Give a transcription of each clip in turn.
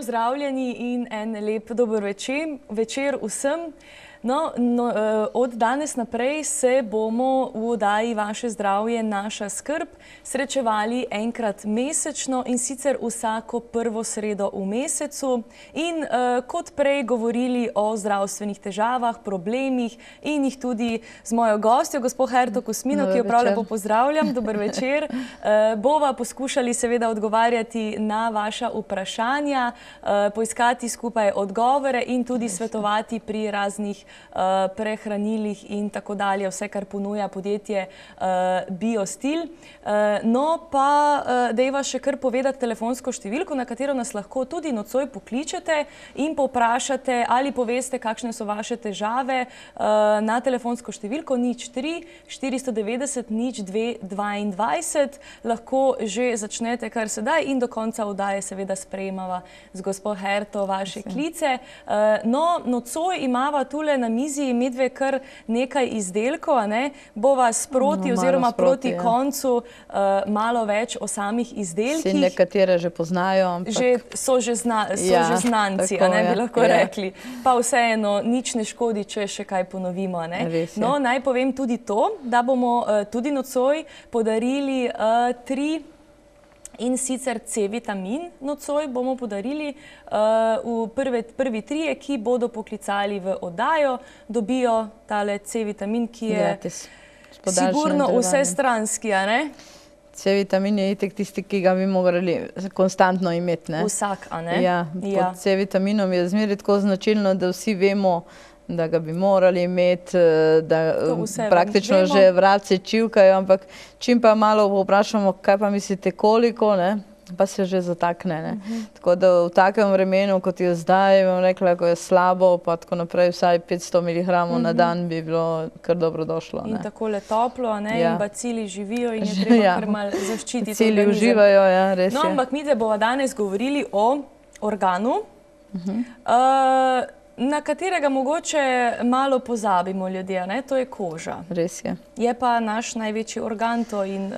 pozdravljeni in en lep dober večer vsem. Od danes naprej se bomo v oddaji Vaše zdravje, naša skrb srečevali enkrat mesečno in sicer vsako prvo sredo v mesecu in kot prej govorili o zdravstvenih težavah, problemih in jih tudi z mojo gostjo, gospod Herto Kosmino, ki jo prav lepo pozdravljam, dober večer. Bova poskušali seveda odgovarjati na vaša vprašanja, poiskati skupaj odgovore in tudi svetovati pri raznih prehranilih in tako dalje, vse, kar ponuja podjetje Biostil. No pa dejva še kar povedati telefonsko številko, na katero nas lahko tudi nocoj pokličete in povprašate ali poveste, kakšne so vaše težave na telefonsko številko 03 490 02 22. Lahko že začnete kar sedaj in do konca oddaje seveda sprejemava z gospod Herto vaše klice. No, nocoj imava tule na mizi medve kar nekaj izdelkov, bova sproti oziroma proti koncu malo več o samih izdelkih. Vsi nekatere že poznajo. So že znanci, bi lahko rekli. Pa vseeno, nič ne škodi, če še kaj ponovimo. No, naj povem tudi to, da bomo tudi nocoj podarili 3 in sicer C-vitamin nocoj bomo podarili. Prvi 3, ki bodo poklicali v oddajo, dobijo tale C-vitamin, ki je sigurno vsestranski, a ne? C-vitamin je itek tisti, ki ga bi morali konstantno imeti. Vsak, a ne? Ja, pod C-vitaminom je zmeraj tako značilno, da vsi vemo, da ga bi morali imeti, da praktično že vrabci čivkajo, ampak čim pa malo vprašamo, kaj pa mislite koliko, pa se že zatakne. Tako da v takem vremenu, kot je zdaj, bom rekla, ko je slabo, pa tako naprej, vsaj 500 mg na dan bi bilo kar dobro došlo. In takole toplo, in bacili živijo in je treba kar malo zaščititi. Bacili uživajo, ja, res je. No, ampak mi bova danes govorili o organu, na katerega mogoče malo pozabimo ljudje, to je koža. Res je. Je pa naš največji organ to in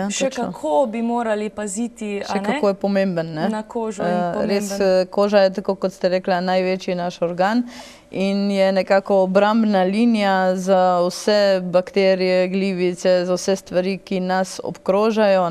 še kako bi morali paziti, še kako je pomemben, na kožo in pomemben. Res, koža je, tako kot ste rekla, največji naš organ in je nekako obrambna linija za vse bakterije, glivice, za vse stvari, ki nas obkrožajo.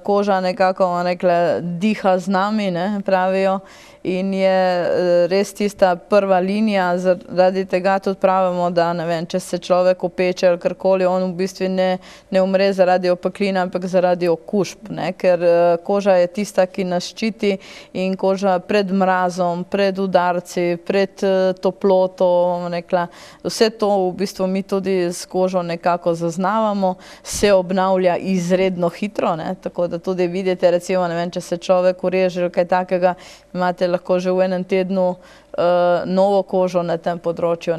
Koža nekako, bom rekla, diha z nami, pravijo. In je res tista prva linija, zaradi tega tudi pravimo, da če se človek opeče ali karkoli, on v bistvu ne umre zaradi opeklina, ampak zaradi okužb, ker koža je tista, ki nas ščiti in koža pred mrazom, pred udarci, pred toploto, vse to v bistvu mi tudi s kožo nekako zaznavamo, se obnavlja izredno hitro, tako da tudi vidite, recimo, če se človek ureže ali kaj takega, imate lahko že v enem tednu novo kožo na tem področju.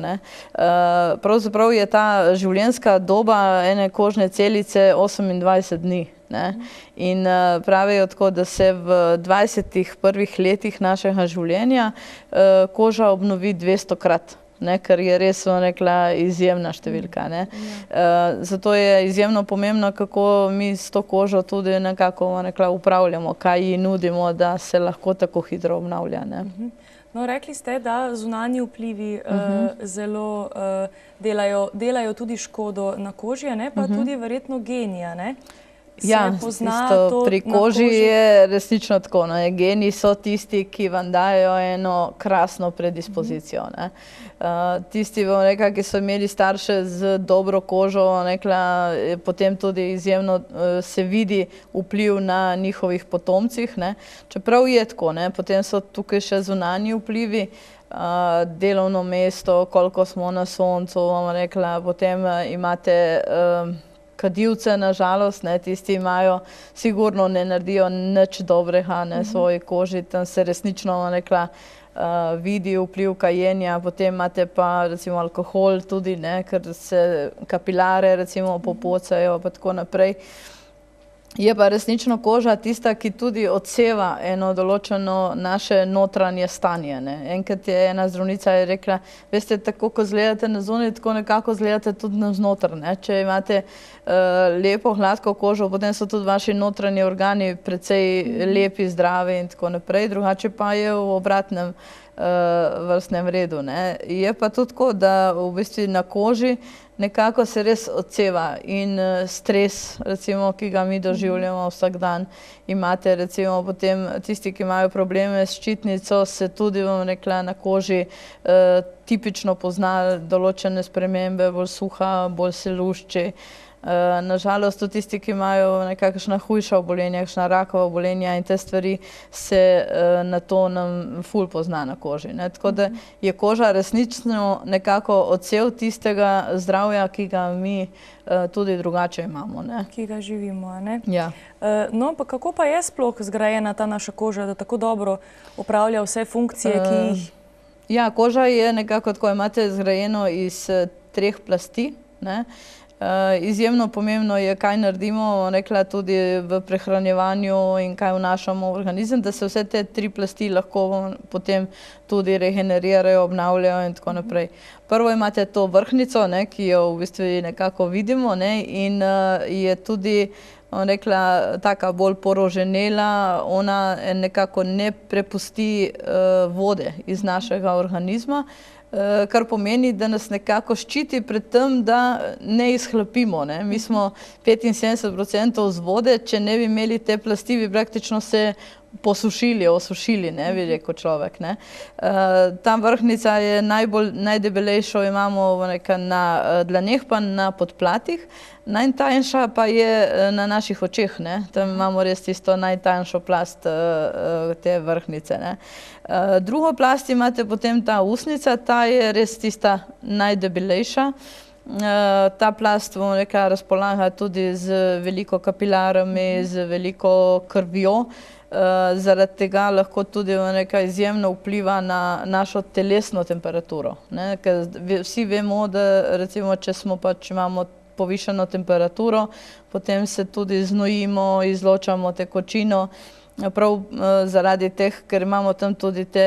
Pravzaprav je ta življenjska doba ene kožne celice 28 dni. In pravijo tako, da se v 20 prvih letih našega življenja koža obnovi 200-krat. Kar je res, rekla, izjemna številka. Zato je izjemno pomembno, kako mi s to kožo tudi nekako upravljamo, kaj ji nudimo, da se lahko tako hitro obnavlja. No, rekli ste, da zunanji vplivi zelo delajo tudi škodo na koži, pa tudi verjetno genija, Ja, pri koži je resnično tako. Geni so tisti, ki vam dajo eno krasno predispozicijo. Tisti, ki so imeli starše z dobro kožo, potem tudi izjemno se vidi vpliv na njihovih potomcih. Čeprav je tako, potem so tukaj še zunanji vplivi, delovno mesto, koliko smo na soncu, potem imate kadilce, nažalost, tisti imajo, sigurno ne naredijo nič dobrega svoji koži, tam se resnično vidi vpliv kajenja, potem imate pa recimo alkohol tudi, ker se kapilare recimo popocajo pa tako naprej. Je pa resnično koža tista, ki tudi odseva eno določeno naše notranje stanje, ne. Enkrat je ena zdravnica je rekla, veste, tako ko izgledate na zunaj, tako nekako izgledate tudi navznoter, ne. Če imate lepo, gladko kožo, potem so tudi vaši notranji organi precej lepi, zdravi in tako naprej, drugače pa je v obratnem vrstnem redu, ne. Je pa tudi tako, da v bistvu na koži nekako se res odseva in stres, recimo, ki ga mi doživljamo vsak dan. Imate recimo potem tisti, ki imajo probleme s ščitnico, se tudi, bom rekla, na koži tipično pozna določene spremembe, bolj suha, bolj se lušči. Nažalost tudi tisti, ki imajo nekakšna hujša obolenja, kakšna rakava obolenja in te stvari se na to nam ful pozna na koži, ne. Tako da je koža resnično nekako odsev tistega zdravja, ki ga mi tudi drugače imamo, ne. Ki ga živimo, a ne? Ja. No, pa kako pa je sploh zgrajena ta naša koža, da tako dobro opravlja vse funkcije, ki jih... Ja, koža je nekako tako, imate zgrajeno iz 3 plasti, ne. Izjemno pomembno je, kaj naredimo, rekla tudi v prehranjevanju in kaj vnašamo v organizem, da se vse te 3 plasti lahko potem tudi regenerirajo, obnavljajo in tako naprej. Prvo imate to vrhnjico, ne, ki jo v bistvu nekako vidimo, ne, in je tudi, rekla, taka bolj poroženela, ona nekako ne prepusti vode iz našega organizma, kar pomeni, da nas nekako ščiti pred tem, da ne izhlapimo, ne. Mi smo 75% z vode, če ne bi imeli te plasti, bi praktično se posušili, osušili, ne, bi rekel človek, ne. Ta vrhnjica je najdebelejšo imamo na dlaneh pa na podplatih, najtanjša pa je na naših očeh, ne. Tam imamo res tisto najtanjšo plast te vrhnjice, ne. Drugo plast imate potem ta usnjica, ta je res tista najdebelejša. Ta plast, bom rekla, razpolaga tudi z veliko kapilarami, z veliko krvjo. Zaradi tega lahko tudi nekaj izjemno vpliva na našo telesno temperaturo, ne, ker vsi vemo, da recimo, če imamo povišano temperaturo, potem se tudi znojimo, izločamo tekočino, prav zaradi teh, ker imamo tam tudi te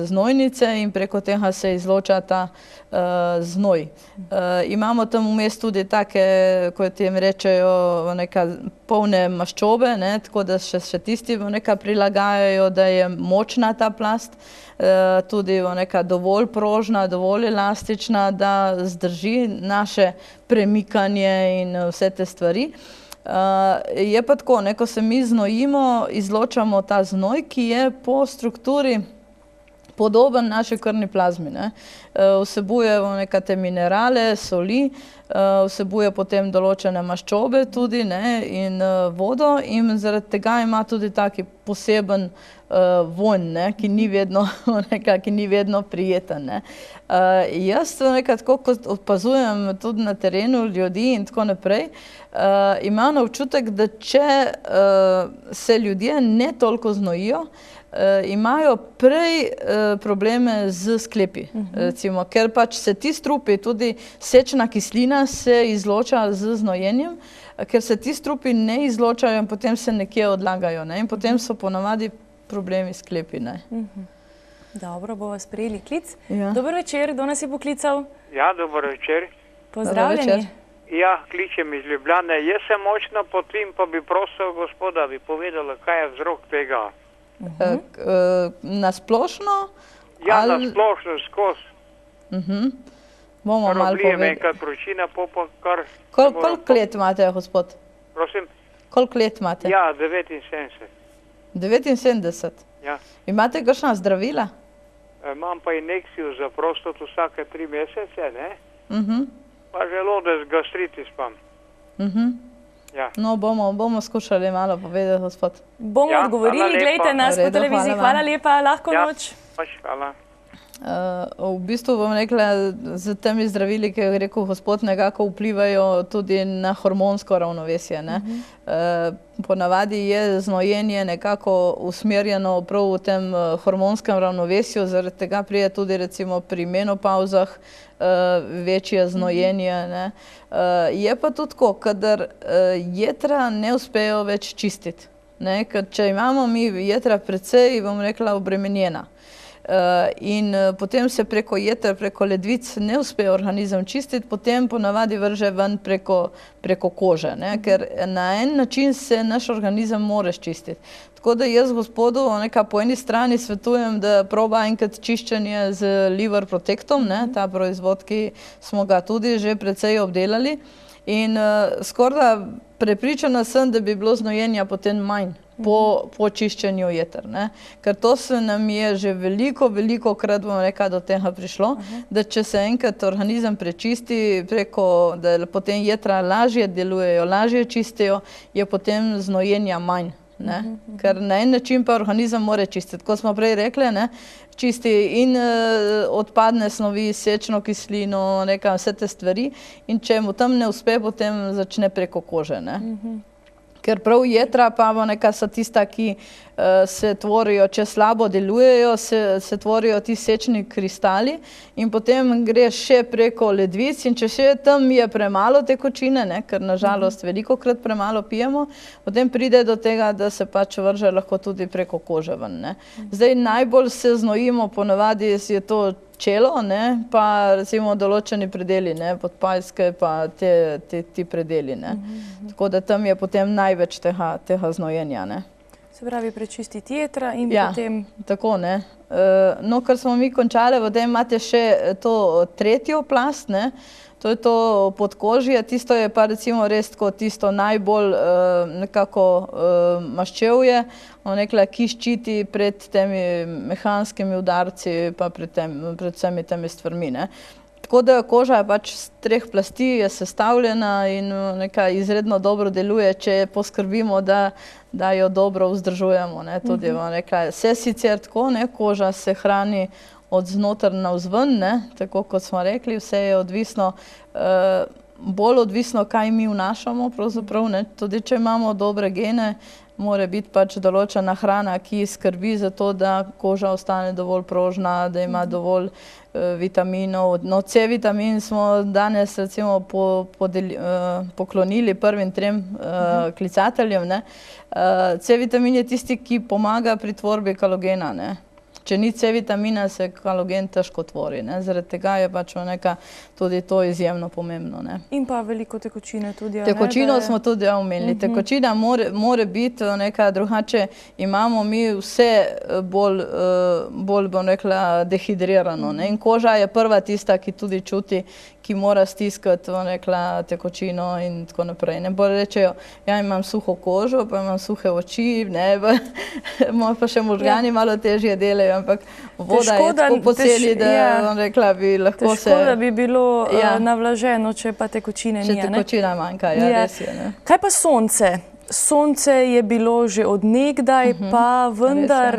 znojnice in preko tega se izloča ta znoj. Imamo tam vmes tudi take, kot jim rečejo, neka polne maščobe, ne, tako da še tisti neka prilagajajo, da je močna ta plast, tudi neka dovolj prožna, dovolj elastična, da zdrži naše premikanje in vse te stvari. Je pa tako, ne, ko se mi znojimo, izločamo ta znoj, ki je po strukturi podoben naši krvni plazmi, ne. Vsebuje nekate minerale, soli, vsebuje potem določene maščobe tudi, ne, in vodo in zaradi tega ima tudi taki poseben vonj, ne, ki ni vedno prijeten, ne. Jaz tako, kot opazujem tudi na terenu ljudi in tako naprej, imam občutek, da če se ljudje ne toliko znojijo, imajo prej probleme z sklepi, recimo, ker pač se ti strupi, tudi sečna kislina se izloča z znojenjem, ker se ti strupi ne izločajo in potem se nekje odlagajo, ne, in potem so ponavadi problemi s sklepi, ne. Dobro, bova sprejeli klic. Ja. Dober večer, kdo nas je poklical? Ja, dober večer. Pozdravljeni. Ja, kličem iz Ljubljane. Jaz se močno potim, pa bi prosil gospoda, bi povedala, kaj je vzrok tega. Na splošno? Ja, na splošno, skozi. Bomo malo Probleme, povedali. enkrat vročina, pa kar... Koliko let imate, gospod? Prosim? Koliko let imate? Ja, 79. 79. Ja. Imate kakšna zdravila? Imam pa injekcijo za prostat vsake 3 mesece, ne? Pa želodec, gastritis imam. Ja. No, bomo skušali malo povedati, gospod. Bomo Ja, odgovorili, hvala lepa. glejte nas V redu, po televiziji. hvala vam. Hvala lepa, lahko Ja, noč. pač hvala. V bistvu bom rekla, z temi zdravili, ki je rekel gospod, nekako vplivajo tudi na hormonsko ravnovesje, ne. Ponavadi je znojenje nekako usmerjeno prav v tem hormonskem ravnovesju, zaradi tega pride tudi recimo pri menopavzah večje znojenje, ne. Je pa tudi tako, kadar jetra ne uspejo več čistiti, ne, ker če imamo mi jetra precej, bom rekla, obremenjena, in potem se preko jeter, preko ledvic ne uspe organizem čistiti, potem ponavadi vrže ven preko kože, ne, ker na en način se naš organizem more čistiti. Tako da jaz gospodu po eni strani svetujem, da proba enkrat čiščenje z Liver Protectom, ne, ta proizvod, ki smo ga tudi že precej obdelali, in skoraj prepričana sem, da bi bilo znojenja potem manj po čiščenju jeter, ne. Ker to se nam je že veliko krat, bom rekla, do tega prišlo, da če se enkrat organizem prečisti preko, da potem jetra lažje delujejo, lažje čistijo, je potem znojenja manj, ne. Ker na en način pa organizem more čistiti, kot smo prej rekli, ne, čisti in odpadne snovi, sečno kislino, vse te stvari, in če mu tam ne uspe, potem začne preko kože, ne. Ker prav jetra pa so tista, ki se tvorijo, če slabo delujejo, se tvorijo ti sečni kristali in potem gre še preko ledvic, in če še tam je premalo tekočine, ne, ker nažalost velikokrat premalo pijemo, potem pride do tega, da se pač vrže lahko tudi preko kože ven, ne. Zdaj najbolj se znojimo, ponavadi je to čelo, ne, pa recimo določeni predeli, ne, podpajske pa ti predeli, ne. Tako da tam je potem največ tega znojenja, ne. Se pravi, prečistiti jetra in potem... Ja, tako, ne. No, kar smo mi končali, potem imate še to tretjo plast, ne. To je to podkožje, tisto je pa recimo res tako tisto najbolj nekako maščevje, ki ščiti pred temi mehanskimi udarci pa pred vsemi temi stvarmi, ne. Tako da koža je pač z 3 plasti je sestavljena in izredno dobro deluje, če poskrbimo, da jo dobro vzdržujemo, ne. Tudi bom rekla, vse sicer tako, ne, koža se hrani od znotraj navzven, ne, tako kot smo rekli, vse je odvisno, bolj odvisno, kaj mi vnašamo pravzaprav, ne, tudi če imamo dobre gene, mora biti pač določena hrana, ki skrbi za to, da koža ostane dovolj prožna, da ima dovolj vitaminov. No, C-vitamin smo danes recimo poklonili prvim 3 klicateljem, ne. C-vitamin je tisti, ki pomaga pri tvorbi kolagena, ne. Če ni C-vitamina, se kolagen težko tvori, ne. Zaradi tega je pač tudi to izjemno pomembno, ne. In pa veliko tekočine tudi, ne. Tekočino smo tudi omenili. Tekočina more biti drugače, imamo mi vse bolj, bom rekla, dehidrirano, ne. In koža je prva tista, ki tudi čuti, ki mora stiskati, bom rekla, tekočino in tako naprej. Ne bolj rečejo, ja, imam suho kožo, pa imam suhe oči, ne, pa še možgani malo težje delajo, ampak voda je tako poceni, da, bom rekla, bi lahko se... Težko, da bi bilo navlaženo, če pa tekočine ni, ne? Če tekočina manjka, ja, res je, ne. Kaj pa sonce? Sonce je bilo že od nekdaj, pa vendar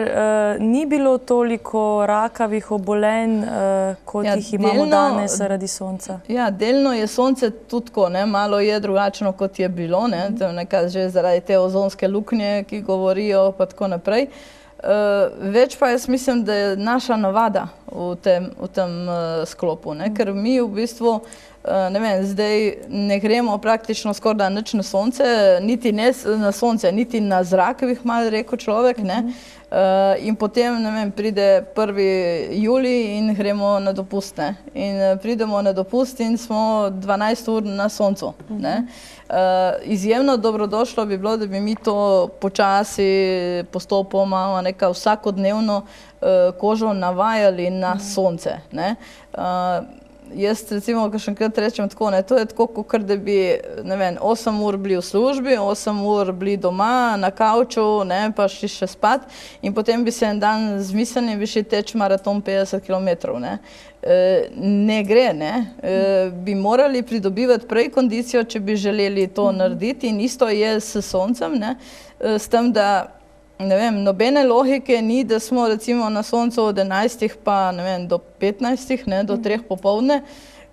ni bilo toliko rakavih obolenj, kot jih imamo danes zaradi sonca. Ja, delno je sonce tudi tako, ne, malo je drugačno, kot je bilo, ne, že zaradi te ozonske luknje, ki govorijo, pa tako naprej. Več pa jaz mislim, da je naša navada v tem sklopu, ne, ker mi v bistvu, ne vem, zdaj ne gremo praktično skoraj nič na sonce, niti ne na sonce, niti na zrak, bi malo rekel človek, ne. In potem, ne vem, pride 1. julij in gremo na dopust, ne. In pridemo na dopust in smo 12 ur na soncu, ne. Izjemno dobrodošlo bi bilo, da bi mi to počasi, postopoma, vsakodnevno kožo navajali na sonce, ne. Jaz recimo, kakšenkrat rečem tako, ne, to je tako, kot da bi, ne vem, 8 ur bili v službi, 8 ur bili doma, na kavču, ne, pa šli še spat in potem bi se en dan zmislili, bi šli teč maraton 50 kilometrov, ne. Ne gre, ne. Bi morali pridobivati prej kondicijo, če bi želeli to narediti, in isto je s soncem, ne, s tem, da ne vem, nobene logike ni, da smo recimo na soncu od 11 pa ne vem, do 15, ne, do 3 popoldne,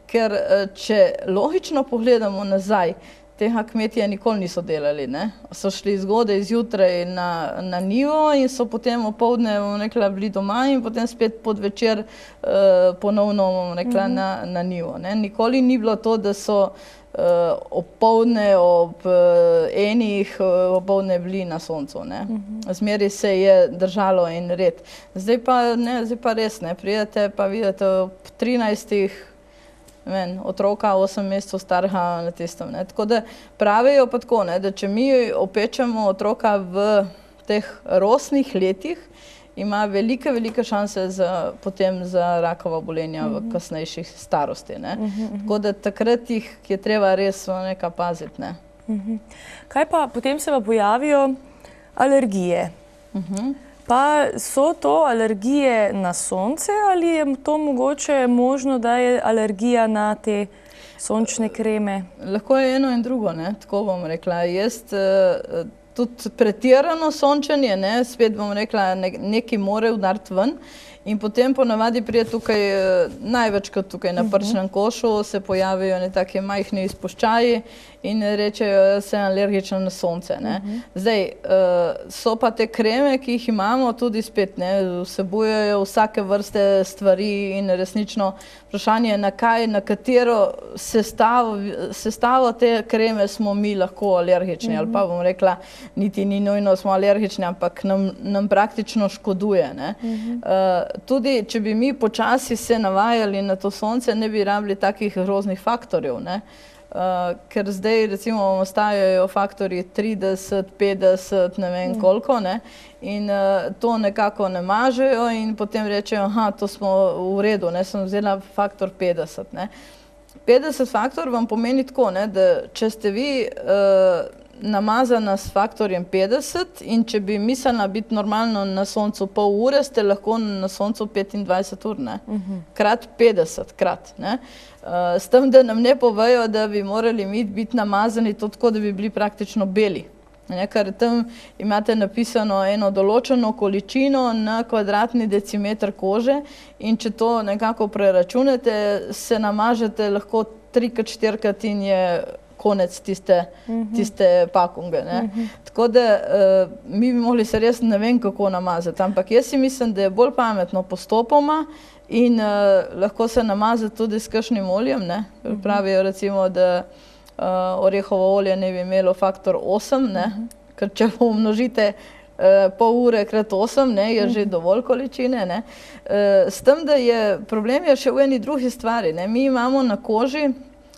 ker če logično pogledamo nazaj, tega kmetije nikoli niso delali, ne. So šli zgodaj zjutraj na njivo in so potem opoldne, bom rekla, bili doma in potem spet podvečer ponovno, bom rekla, na njivo, ne. Nikoli ni bilo to, da so opoldne ob enih opoldne bili na soncu, ne. Zmeraj se je držalo en red. Zdaj pa res, ne, pridete pa vidite ob 13 otroka 8 mesecev starega na tistem, ne. Tako da pravijo pa tako, ne, da če mi opečemo otroka v teh rosnih letih, ima velike šanse potem za rakova obolenja v kasnejših starosti, ne. Tako da takrat jih je treba res nekaj paziti, ne. Kaj pa, potem se pa pojavijo alergije. Pa so to alergije na sonce ali je to mogoče možno, da je alergija na te sončne kreme? Lahko je eno in drugo, ne, tako bom rekla. Jaz tudi pretirano sončenje, ne, spet bom rekla, nekaj more udariti ven in potem ponavadi prije tukaj, največkrat tukaj na prčnem košu se pojavijo take majhni izpuščaji in rečejo, da sem alergična na sonce, ne. Zdaj, so pa te kreme, ki jih imamo, tudi spet, ne, vsebujejo vsake vrste stvari in resnično vprašanje, na katero sestavo te kreme smo mi lahko alergični, ali pa bom rekla, niti ni nujno smo alergični, ampak nam praktično škoduje, ne. Tudi, če bi mi počasi se navajali na to sonce, ne bi rabili takih groznih faktorjev, ne. Ker zdaj recimo ostajajo faktorji 30, 50, ne vem koliko, ne, in to nekako namažejo in potem rečejo, aha, to smo v redu, ne, sem vzela faktor 50, ne. 50 faktor vam pomeni tako, ne, da če ste vi namazana s faktorjem 50 in če bi mislila biti normalno na soncu pol ure, ste lahko na soncu 25 ur, ne. Krat 50 krat, ne. S tem, da nam ne povejo, da bi morali mi biti namazani to tako, da bi bili praktično beli. Ker tam imate napisano eno določeno količino na kvadratni decimeter kože in če to nekako preračunate, se namažete lahko 3-4krat in je konec tiste pakunge, ne. Tako da mi bi mogli se res ne vem kako namazati, ampak jaz si mislim, da je bolj pametno postopoma in lahko se namazati tudi s kakšnim oljem, ne. Pravijo recimo, da orehovo olje ne bi imelo faktor 8, ne, ker če pomnožite pol ure krat 8, ne, je že dovolj količine, ne. S tem, da je problem je še v eni drugi stvari, ne. Mi imamo na koži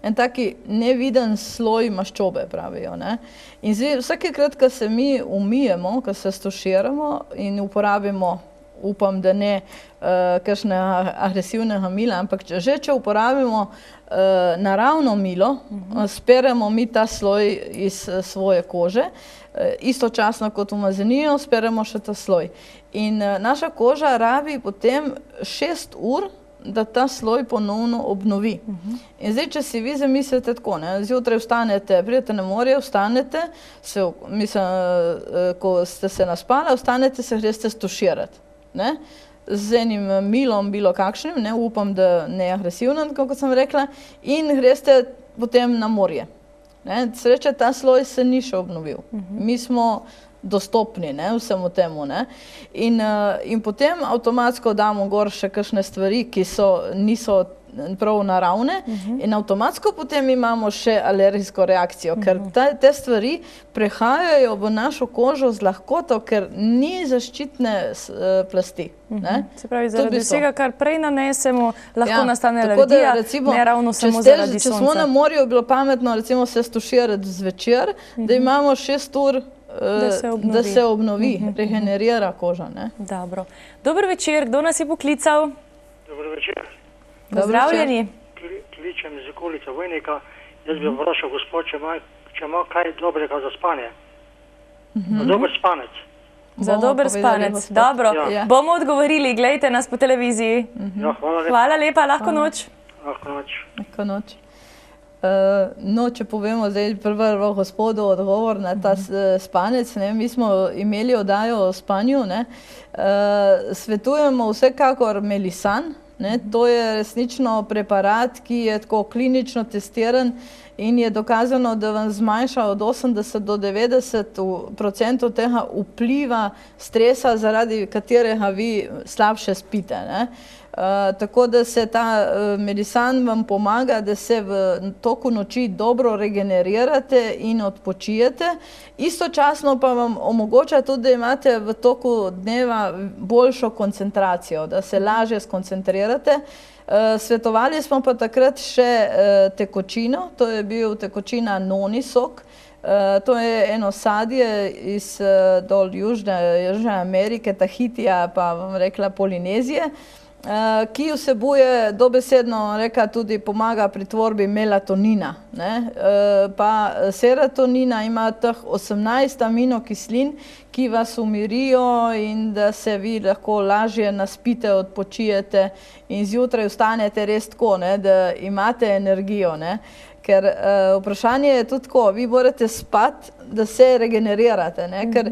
en taki neviden sloj maščobe, pravijo, ne. In zdaj vsakekrat, ko se mi umijemo, ko se stuširamo in uporabimo, upam, da ne kakšne agresivnega mila, ampak če uporabimo naravno milo, speremo mi ta sloj iz svoje kože, istočasno kot umazanijo, speremo še ta sloj. In naša koža rabi potem 6 ur, da ta sloj ponovno obnovi. In zdaj, če si vi zamislite tako, ne, zjutraj vstanete, pridete na morje, vstanete, ko ste se naspali, vstanete, se greste stuširati, ne, z enim milom, bilo kakšnim, ne, upam, da ne agresivnem, kot sem rekla, in greste potem na morje. Sreče, ta sloj se ni še obnovil. Mi smo dostopni, ne, vsemu temu, ne. In potem avtomatsko damo gor še kakšne stvari, ki niso prav naravne in avtomatsko potem imamo še alergijsko reakcijo, ker te stvari prehajajo v našo kožo z lahkoto, ker ni zaščitne plasti. Se pravi, zaradi vsega, kar prej nanesemo, lahko nastane alergija, ne ravno samo zaradi sonca. Če smo na morju, bilo pametno recimo se stuširati zvečer, da imamo 6 ur, da se obnovi, regenerira koža. Dobro. Dober večer, kdo nas je poklical? Dober večer. Pozdravljeni. Kličem iz okolice Vojnika. Jaz bi vprašal gospod, če ima kaj dobrega za spanje. Za dober spanec. Za dober spanec, dobro. Bomo odgovorili, gledajte nas po televiziji. Hvala lepa. Hvala lepa, lahko noč. Lahko noč. Lahko noč. No, če povemo zdaj prvo gospodu odgovor na ta spanec, ne, mi smo imeli oddajo o spanju, ne, svetujemo vsekakor melisan, ne, to je resnično preparat, ki je tako klinično testiran in je dokazano, da vam zmanjša od 80 do 90% tega vpliva stresa, zaradi katerega vi slabše spite, ne. Tako da se ta melisan vam pomaga, da se v toku noči dobro regenerirate in odpočijete. Istočasno pa vam omogoča tudi, da imate v toku dneva boljšo koncentracijo, da se lažje skoncentrirate. Svetovali smo pa takrat še tekočino, to je bil tekočina noni sok. To je eno sadje iz dol Južne Amerike, Tahitija, pa vam rekla Polinezije, ki vsebuje dobesedno tudi pomaga pri tvorbi melatonina, ne? Pa serotonina ima teh 18 aminokislin, ki vas umirijo in da se vi lahko lažje naspite, odpočijete in zjutraj vstanete res tako, ne, da imate energijo, ne? Ker vprašanje je tudi tako, vi morate spati, da se regenerirate, ne? Ker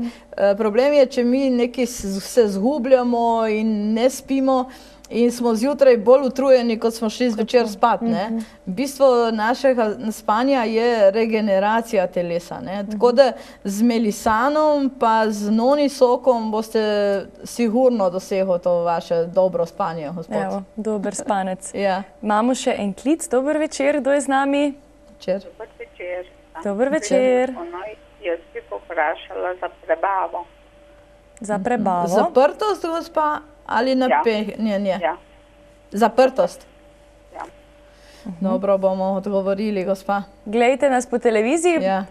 problem je, če mi nekaj se zgubljamo in ne spimo, in smo zjutraj bolj utrujeni, kot smo šli zvečer spat, ne. Bistvo našega spanja je regeneracija telesa, ne. Tako da z melisanom pa z noni sokom boste sigurno dosegli to vaše dobro spanje, gospod. Evo, dober spanec. Ja. Imamo še en klic, dober večer, kdo je z nami? Dober večer. Dober večer. Jaz bi poprašala za prebavo. Za prebavo? Zaprtost, gospa? Ali napehanje? Ja. Zaprtost? Ja. Dobro, bomo odgovorili, gospa. Glejte nas po televiziji Ja.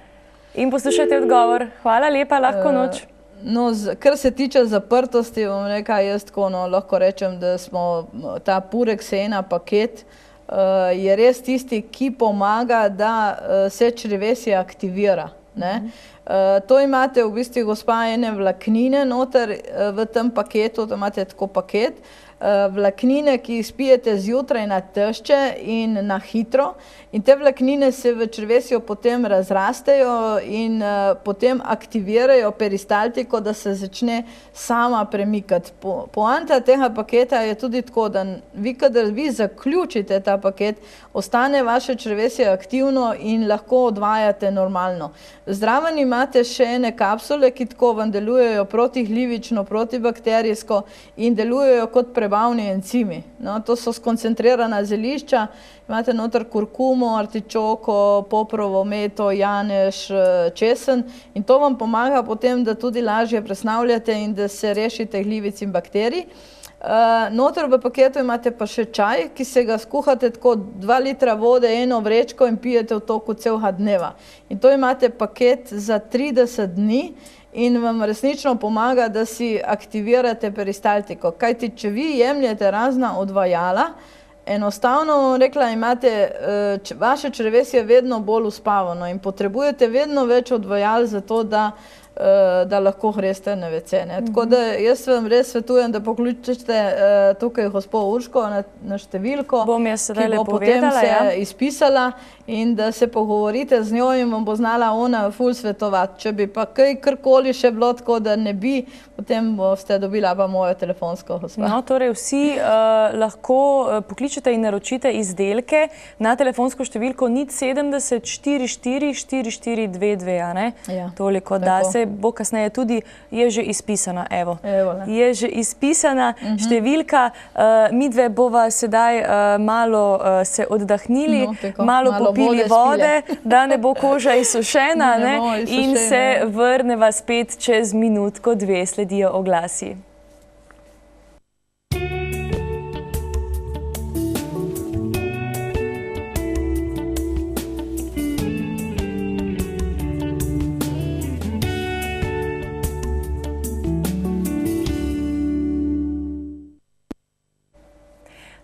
in poslušajte odgovor. Hvala lepa, lahko noč. No, kar se tiče zaprtosti, bom rekla, jaz tako, no, lahko rečem, da smo ta Purexena paket je res tisti, ki pomaga, da se črevesje aktivira, ne. To imate v bistvu, gospa, ene vlaknine noter v tem paketu, to imate tako paket, vlaknine, ki jih spijete zjutraj na tešče in na hitro, in te vlaknine se v črevesju potem razrastejo in potem aktivirajo peristaltiko, da se začne sama premikati. Poanta tega paketa je tudi tako, da vi, kadar vi zaključite ta paket, ostane vaše črevesje aktivno in lahko odvajate normalno. Zraven imate še ene kapsule, ki tako vam delujejo protiglivično, protibakterijsko in delujejo kot prebavni encimi. No, to so skoncentrirana zelišča, imate noter kurkumo, artičoko, poprovo, meto, janež, česen in to vam pomaga potem, da tudi lažje presnavljate in da se rešite glivic in bakterij. Noter v paketu imate pa še čaj, ki se ga skuhate tako 2 litra vode, eno vrečko in pijete v toku celega dneva. In to imate paket za 30 dni in vam resnično pomaga, da si aktivirate peristaltiko. Kajti, če vi jemljete razna odvajala, enostavno, rekla, imate vaše črevesje vedno bolj uspavano in potrebujete vedno več odvajal za to, da lahko greste na WC, ne. Tako da jaz vam res svetujem, da pokličete tukaj gospo Urško na številko, ki bo potem se izpisala in da se pogovorite z njo in vam bo znala ona ful svetovati. Če bi pa karkoli še bilo tako, da ne bi, potem boste dobila pa mojo telefonsko gospa. No, torej vsi lahko pokličete in naročite izdelke na telefonsko številko 070 44 4422, a ne? Ja. Toliko, da se bo kasneje tudi, je že izpisana, evo. Je že izpisana številka. Midve bova sedaj malo se oddahnili, malo popili vode, da ne bo koža izsušena, ne? In se vrneva spet čez minutko, 2, sledijo oglasi.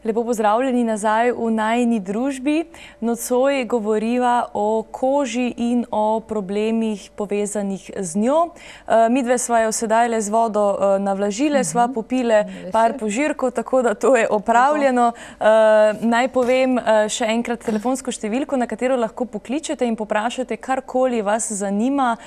Lepo pozdravljeni nazaj v najini družbi. Nocoj govoriva o koži in o problemih povezanih z njo. Midve sva jo sedaj le z vodo navlažile, sva popile par požirkov, tako da to je opravljeno. Naj povem še enkrat telefonsko številko, na katero lahko pokličete in poprašate karkoli vas zanima,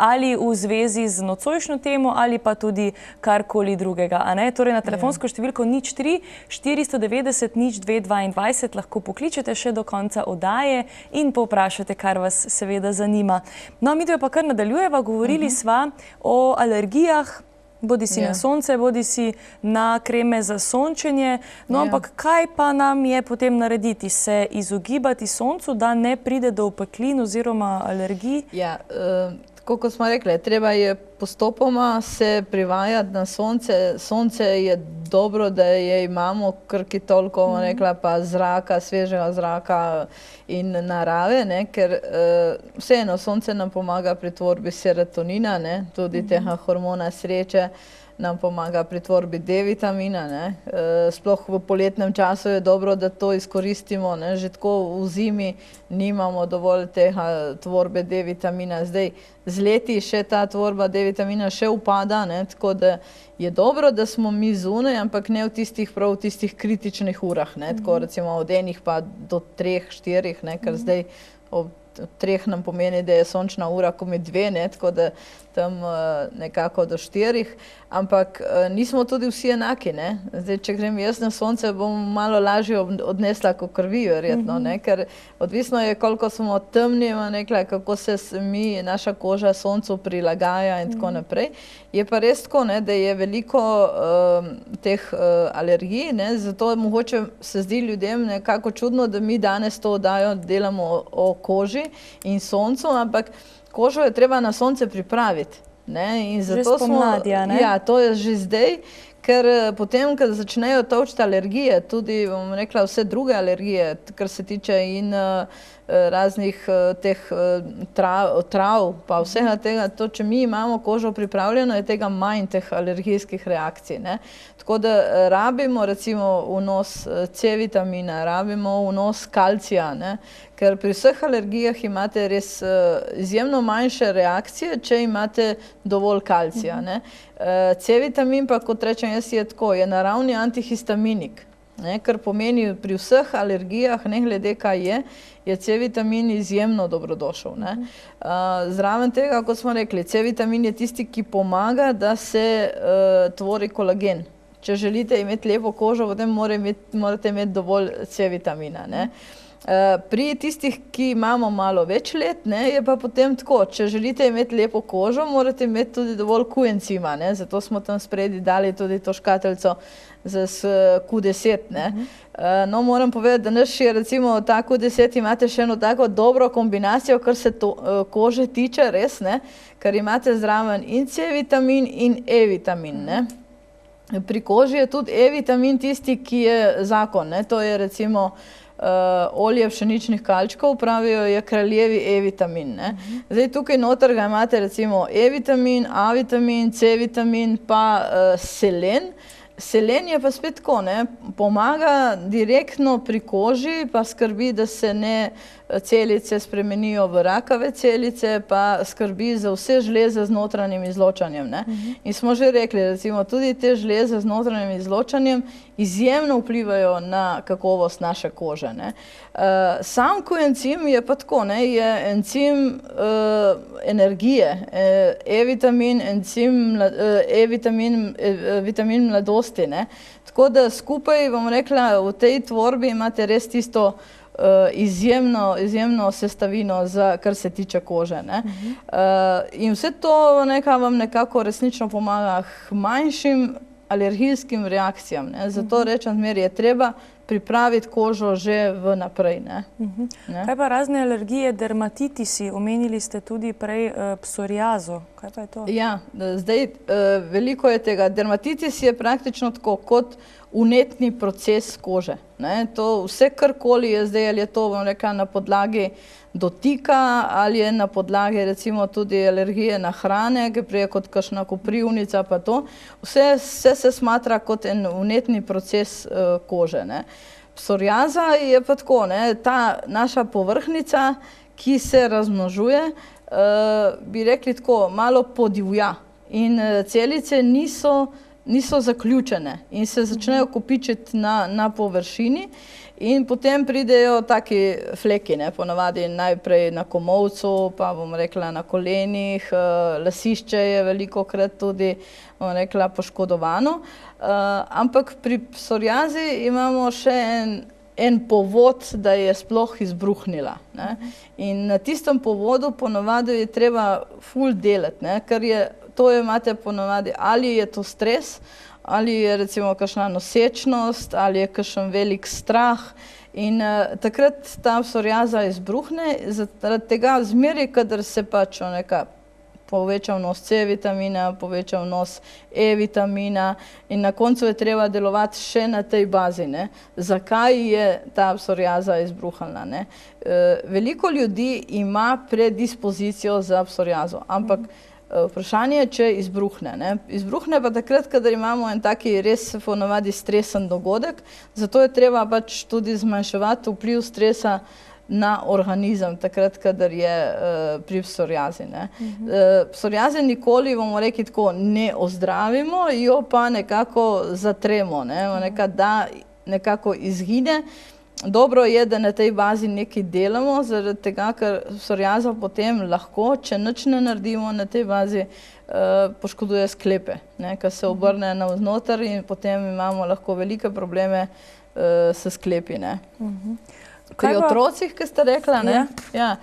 ali v zvezi z nocojšnjo temo ali pa tudi karkoli drugega. Torej na telefonsko številko 03 490 0222 lahko pokličete še do konca oddaje in povprašate, kar vas seveda zanima. No, midve pa kar nadaljujeva, govorili sva o alergijah, bodi si na sonce, bodi si na kreme za sončenje. No, ampak kaj pa nam je potem narediti? Se izogibati soncu, da ne pride do opeklin oziroma alergij? Ja, tako kot smo rekli, treba je postopoma se privajati na sonce. Sonce je dobro, da je imamo krki toliko, rekla, pa zraka, svežega zraka in narave, ker vseeno sonce nam pomaga pri tvorbi serotonina, tudi tega hormona sreče, nam pomaga pri tvorbi D-vitamina. Sploh v poletnem času je dobro, da to izkoristimo. Že tako v zimi nimamo dovolj tega tvorbe D-vitamina. Zdaj z leti še ta tvorba D-vitamina še upada, tako da je dobro, da smo mi zunaj, ampak ne v tistih kritičnih urah. Tako recimo od enih pa do 3-4, ker zdaj ob 3 nam pomeni, da je sončna ura komaj 2, tako da tam nekako do 4, ampak nismo tudi vsi enaki. Zdaj, če grem jaz na sonce, bom malo lažje odnesla kot krvi, verjetno, ker odvisno je, koliko smo temni, kako se mi, naša koža soncu prilagaja in tako naprej. Je pa res tako, da je veliko teh alergij, zato mogoče se zdi ljudem nekako čudno, da mi danes to oddajo delamo o koži in soncu, ampak kožo je treba na sonce pripraviti. Že spomladi, ja, to je že zdaj, ker potem, ko začnejo tolčiti alergije, tudi, bom rekla, vse druge alergije, kar se tiče in raznih teh trav, pa vsega tega, to, če mi imamo kožo pripravljeno, je tega manj teh alergijskih reakcij. Tako da rabimo recimo vnos C-vitamina, rabimo vnos kalcija, ker pri vseh alergijah imate res izjemno manjše reakcije, če imate dovolj kalcija. C-vitamin pa, kot rečem jaz, je tako, je naravni antihistaminik, kar pomeni pri vseh alergijah, ne glede kaj je C-vitamin izjemno dobrodošel. Zraven tega, kot smo rekli, C-vitamin je tisti, ki pomaga, da se tvori kolagen. Če želite imeti lepo kožo, potem morate imeti dovolj C-vitamina. Pri tistih, ki imamo malo več let, je pa potem tako, če želite imeti lepo kožo, morate imeti tudi dovolj Q-encima, zato smo tam spredi dali tudi to škateljco z Q10. No, moram povedati, da naš je recimo ta Q10 imate še eno tako dobro kombinacijo, kar se kože tiče, res, ker imate zraven in C-vitamin in E-vitamin. Pri koži je tudi E-vitamin tisti, ki je zakon, to je recimo olje pšeničnih kalčkov, pravijo, je kraljevi E-vitamin. Zdaj tukaj noter ga imate recimo E-vitamin, A-vitamin, C-vitamin pa selen. Selen je pa spet tako, pomaga direktno pri koži, pa skrbi, da se celice spremenijo v rakave celice, pa skrbi za vse žleze z notranjim izločanjem. In smo že rekli, recimo, tudi te žleze z notranjim izločanjem izjemno vplivajo na kakovost naše kože. Sam koencim je pa tako, je encim energije, E-vitamin, vitamin mladosti. Tako da skupaj, bom rekla, v tej tvorbi imate res tisto izjemno sestavino, kar se tiče kože. In vse to vam nekako resnično pomaga k manjšim alergijskim reakcijam. Zato rečem, je treba pripraviti kožo že vnaprej. Kaj pa razne alergije, dermatitisi, omenili ste tudi prej psoriazo, kaj pa je to? Ja, zdaj veliko je tega. Dermatitis je praktično tako kot vnetni proces kože. To vse karkoli je zdaj, ali je to, bom rekla, na podlagi dotika ali je na podlagi recimo tudi alergije na hrane, ki prije kot kakšna koprivnica pa to. Vse se smatra kot en vnetni proces kože. Psoriaza je pa tako, ne, ta naša povrhnjica, ki se razmnožuje, bi rekli tako, malo podivja in celice niso zaključene in se začnejo kopičiti na površini in potem pridejo taki fleki, ne, ponavadi najprej na komolcu, pa bom rekla na kolenih, lasišče je velikokrat tudi, bom rekla, poškodovano. Ampak pri psoriazi imamo še en povod, da je sploh izbruhnila, ne. In na tistem povodu ponavadi je treba ful delati, ne, ker imate ponavadi, ali je to stres, ali je recimo kakšna nosečnost, ali je kakšen velik strah in takrat ta psoriaza izbruhne, zaradi tega zmeraj, kadar se pač poveča vnos C vitamina, poveča vnos E vitamina in na koncu je treba delovati še na tej bazi, ne. Zakaj je ta psoriaza izbruhnila, ne. Veliko ljudi ima predispozicijo za psoriazo, ampak vprašanje je, če izbruhne, ne. Izbruhne pa takrat, kadar imamo en taki res ponavadi stresen dogodek, zato je treba pač tudi zmanjševati vpliv stresa na organizem, takrat, kadar je pri psoriazi, ne. Psoriaze nikoli, bomo rekli tako, ne ozdravimo, jo pa nekako zatremo, ne, da nekako izgine. Dobro je, da na tej bazi nekaj delamo, zaradi tega, ker psoriaza potem lahko, če nič ne naredimo na tej bazi, poškoduje sklepe, ne, ker se obrne navznoter in potem imamo lahko velike probleme s sklepi, ne. Pri otrocih, ki ste rekla, ne, ja,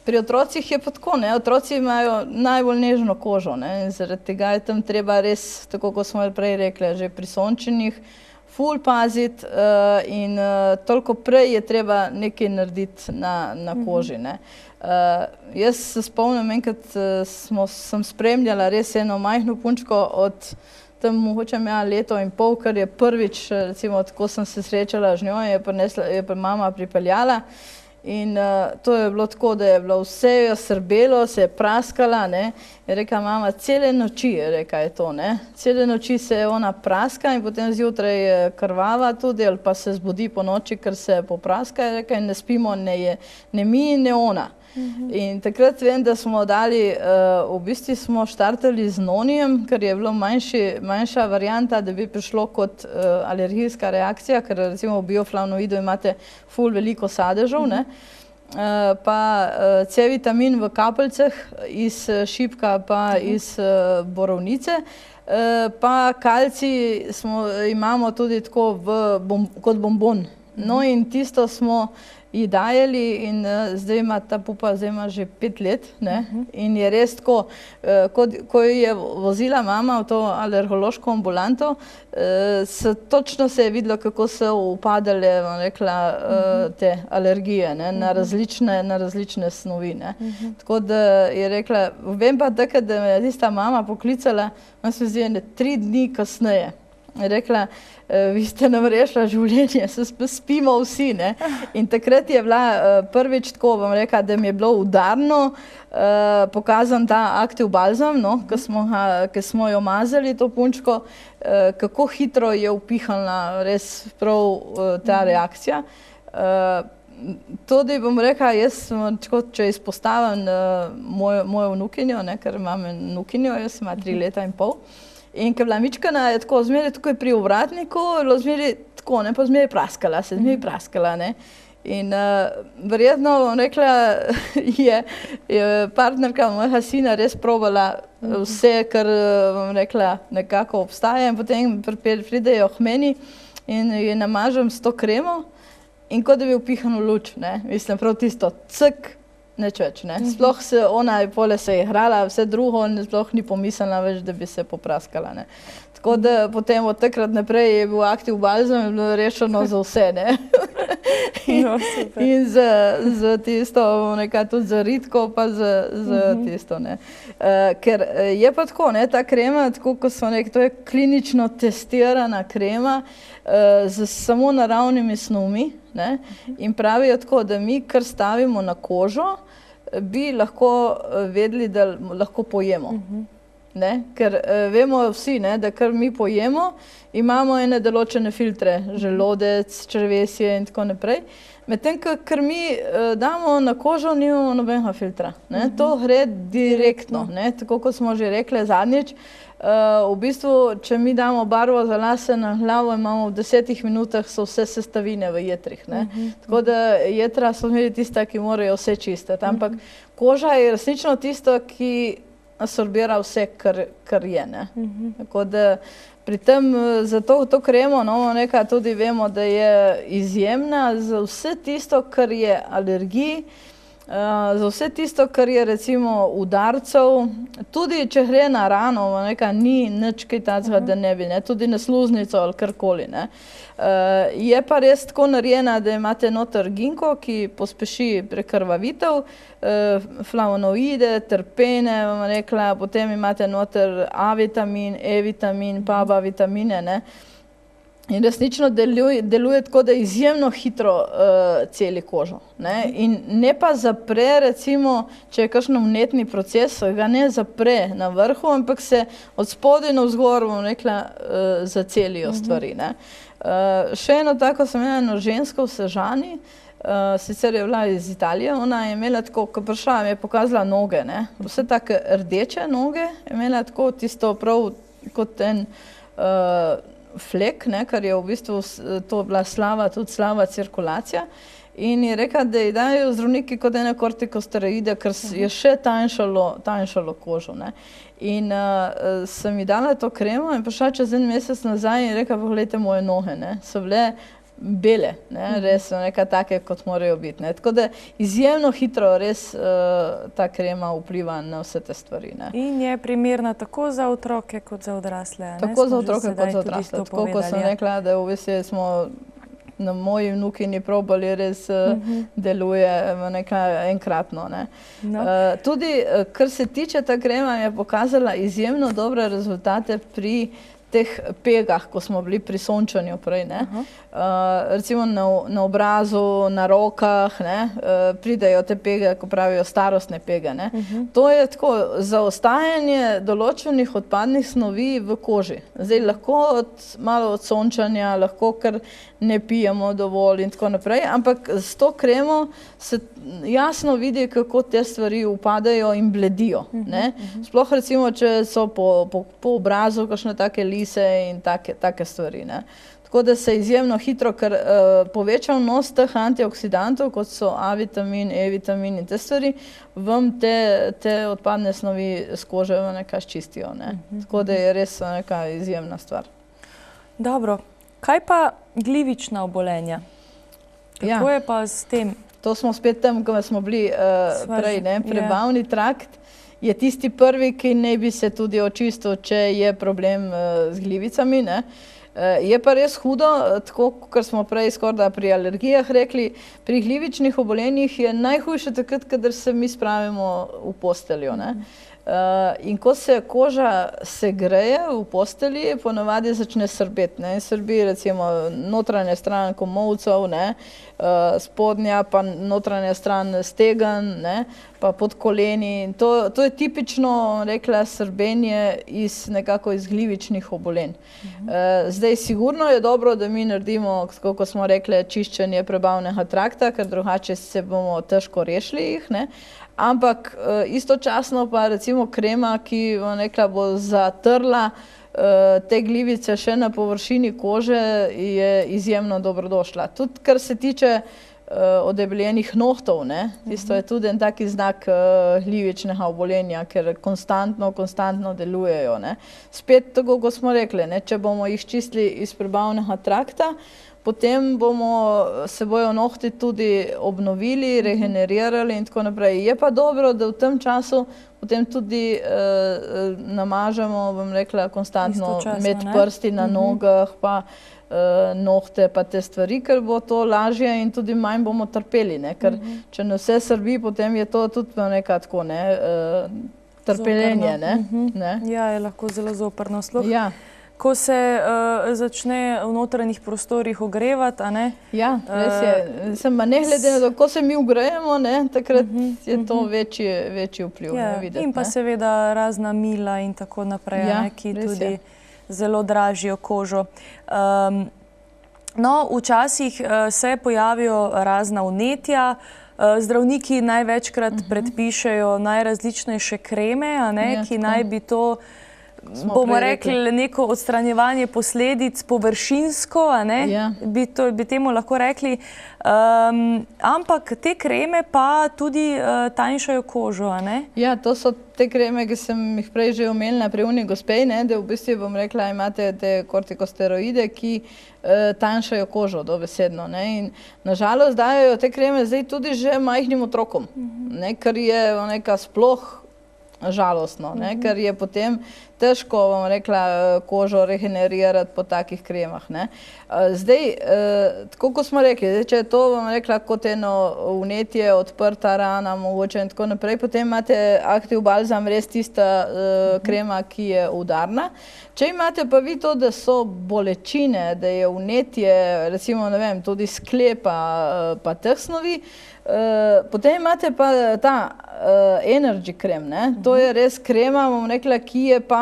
pri otrocih je pa tako, ne, otroci imajo najbolj nežno kožo, ne, in zaradi tega je tam treba res, tako kot smo prej rekli, že pri sončenih, ful paziti in toliko prej je treba nekaj narediti na koži, ne. Jaz se spomnim, enkrat sem spremljala res eno majhno punčko od tam mogoče leto in pol, ker je prvič, recimo, tako sem se srečala z njo, je pa mama pripeljala in to je bilo tako, da je bilo vse jo srbelo, se je praskala, ne, je rekla mama, cele noči, je rekla, je to, ne, cele noči se je ona praska in potem zjutraj krvava tudi, ali pa se zbudi po noči, ker se popraska, je rekla, in ne spimo, ne mi, ne ona. In takrat vem, da smo dali, v bistvu smo štartali z nonijem, ker je bilo manjša varianta, da bi prišlo kot alergijska reakcija, ker recimo v bioflavonoidu imate ful veliko sadežev, ne, pa C vitamin v kaplcah iz šipka pa iz borovnice, pa kalcij imamo tudi tako kot bombon. No in tisto smo ji dajali in zdaj ima ta pupa, zdaj ima že 5 let, ne, in je res tako, ko je vozila mama v to alergološko ambulanto, točno se je videlo, kako so upadale, bom rekla, te alergije, ne, na različne snovi, ne. Tako da je rekla, vem pa takrat, da me je tista mama poklicala, se zdi, 3 dni kasneje. Je rekla, vi ste nam rešila življenje, se spimo vsi, ne. In takrat je bila prvič tako, bom rekla, da mi je bilo udarno pokazan ta Activ balzam, no, ko smo jo mazali, to punčko, kako hitro je upihnila res prav ta reakcija. Tudi, bom rekla, jaz, če izpostavim mojo vnukinjo, ne, ker imam vnukinjo, jaz ima 3 leta in pol, in ko je bila mičkana, je tako zmeraj tukaj pri ovratniku, je bilo zmeraj tako, ne, pa zmeraj praskala, ne. In verjetno, bom rekla, je partnerka mojega sina res probala vse, kar, bom rekla, nekako obstaja in potem pridejo k meni in jo namažem s to kremo in kot da bi upihnil luč, ne, mislim, prav tisto, cek, nič več, ne. Sploh ona je pole se je igrala, vse drugo, sploh ni pomislila več, da bi se popraskala, ne. Tako da potem od takrat naprej je bil Activ balzam, je bilo rešeno za vse, ne. In za tisto, nekaj tudi za ritko, pa za tisto, ne. Ker je pa tako, ne, ta krema, tako kot smo rekli, to je klinično testirana krema z samo naravnimi snovmi, ne, in pravijo tako, da mi, kar stavimo na kožo, bi lahko vedeli, da lahko pojemo. ne? Ker vemo vsi, ne, da kar mi pojemo, imamo ene določene filtre, želodec, črevesje in tako naprej. Medtem, ker mi damo na kožo, nimamo nobenega filtra. Ne? To gre direktno, ne? Tako kot smo že rekli zadnjič. V bistvu, če mi damo barvo za lase na glavo, imamo v 10 minutah so vse sestavine v jetrih. Ne? Tako da jetra so imeli tista, ki morajo vse čistiti. Ampak koža je resnično tisto, ki absorbira vse, kar je. Ne? Tako da pri tem, zato to kremo, neka tudi vemo, da je izjemna za vse tisto, kar je alergij, za vse tisto, kar je recimo udarcev, tudi če gre na rano, ni nič kaj takega, da ne bi, ne? Tudi na sluznico ali karkoli. Ne? Je pa res tako narejena, da imate noter ginko, ki pospeši prekrvavitev, flavonoide, terpene, vam rekla, potem imate noter A-vitamin, E-vitamin, PABA vitamine, ne? In resnično deluje tako, da izjemno hitro celi kožo. Ne? In ne pa zapre, recimo, če je kakšen vnetni proces, ga ne zapre na vrhu, ampak se od spodaj navzgor, bom rekla, zacelijo stvari. Ne? Še eno tako sem imela eno žensko v Sežani, sicer je bila iz Italije, ona je imela tako, ko prišla, mi je pokazala noge, ne? Vse take rdeče noge, je imela tako tisto prav kot en flek, ne, kar je v bistvu to bila tudi slaba cirkulacija. In je rekla, da ji dajo zdravniki kot ene kortikosteroide, ker je še tanjšalo kožo. Ne. In sem ji dala to kremo in prišla čez en mesec nazaj in rekla, pogledajte moje noge, ne, so bile bele, ne, res so neka take, kot morajo biti. Ne. Tako da izjemno hitro res ta krema vpliva na vse te stvari. Ne. In je primerna tako za otroke kot za odrasle. Tako za otroke kot za odrasle. Tako kot sem rekla, da v bistvu smo na moji vnukini probali, res deluje enkratno. Ne. No. Tudi, kar se tiče ta krema, je pokazala izjemno dobre rezultate pri teh pegah, ko smo bili pri sončanju prej, ne. Recimo na obrazu, na rokah, ne, pridejo te pege, ko pravijo starostne pege, ne. To je tako zaostajanje določenih odpadnih snovi v koži. Zdaj lahko malo od sončanja, lahko ker ne pijemo dovolj in tako naprej, ampak s to kremo se jasno vidi, kako te stvari upadajo in bledijo, ne. Sploh recimo, če so po obrazu kakšne take lise in take stvari, ne. Tako da se izjemno hitro, ker poveča vnos teh antioksidantov, kot so A-vitamin, E-vitamin in te stvari, vam te odpadne snovi z kože nekaj čistijo, ne. Tako da je res neka izjemna stvar. Dobro. Kaj pa glivična obolenja? Kako je pa s tem? To smo spet tam, ko smo bili prej, ne. Prebavni trakt je tisti prvi, ki naj bi se tudi očistil, če je problem z glivicami, ne. Je pa res hudo, tako kot smo prej skoraj pri alergijah rekli, pri glivičnih obolenjih je najhujše takrat, kadar se mi spravimo v posteljo, ne. In ko se koža segreje v postelji, ponavadi začne srbeti, ne. Srbi recimo notranja stran komolcev, ne, spodnja pa notranja stran stegen, ne, pa pod koleni. To je tipično, rekla, srbenje nekako iz glivičnih obolenj. Zdaj, sigurno je dobro, da mi naredimo, tako kot smo rekli, čiščenje prebavnega trakta, ker drugače se bomo težko rešili jih, ne. Ampak istočasno pa recimo krema, ki bo zatrla te glivice še na površini kože, je izjemno dobrodošla. Tudi kar se tiče odebeljenih nohtov, ne, tisto je tudi en taki znak glivičnega obolenja, ker konstantno delujejo, ne. Spet tako, kot smo rekli, ne, če bomo jih čistili iz prebavnega trakta, potem se bojo nohti tudi obnovili, regenerirali in tako naprej. Je pa dobro, da v tem času potem tudi namažemo, bom rekla, konstantno med prsti na nogah, pa nohte, pa te stvari, ker bo to lažje in tudi manj bomo trpeli, ne, ker če ne vse srbi, potem je to tudi nekaj tako, ne, trpeljenje, ne. Ja, je lahko zelo zoprno. ko se začne v notranjih prostorih ogrevati, a ne? Ja, res je. Mislim, ne glede na to, ko se mi ugrejemo, ne, takrat je to večji vpliv. Ja, videti, in pa seveda razna mila in tako naprej, Ja, ne, ki res tudi je. zelo dražijo kožo. No, včasih se pojavijo razna vnetja. Zdravniki največkrat predpišejo najrazličnejše kreme, a ne, Ja, ki tako. naj bi to, Smo bomo prej rekli, neko odstranjevanje posledic površinsko, a ne, Ja. bi temu lahko rekli. Ampak te kreme pa tudi tanjšajo kožo, a ne? Ja, to so te kreme, ki sem jih prej že omenila pri uni gospej, ne, da v bistvu bom rekla, imate te kortikosteroide, ki tanjšajo kožo dobesedno. Ne, in nažalost dajo te kreme zdaj tudi že majhnim otrokom, ne, kar je neka sploh žalostno, ne, ker je potem težko, bom rekla, kožo regenerirati po takih kremah. Ne. Zdaj, tako kot smo rekli, zdaj, če je to, bom rekla, kot eno vnetje, odprta rana, mogoče in tako naprej, potem imate Active Balsam, res tista krema, ki je udarna. Če imate pa vi to, da so bolečine, da je vnetje, recimo, ne vem, tudi sklepa pa teh snovi, potem imate pa ta Energy krem, ne? To je res krema, bom rekla, ki je pa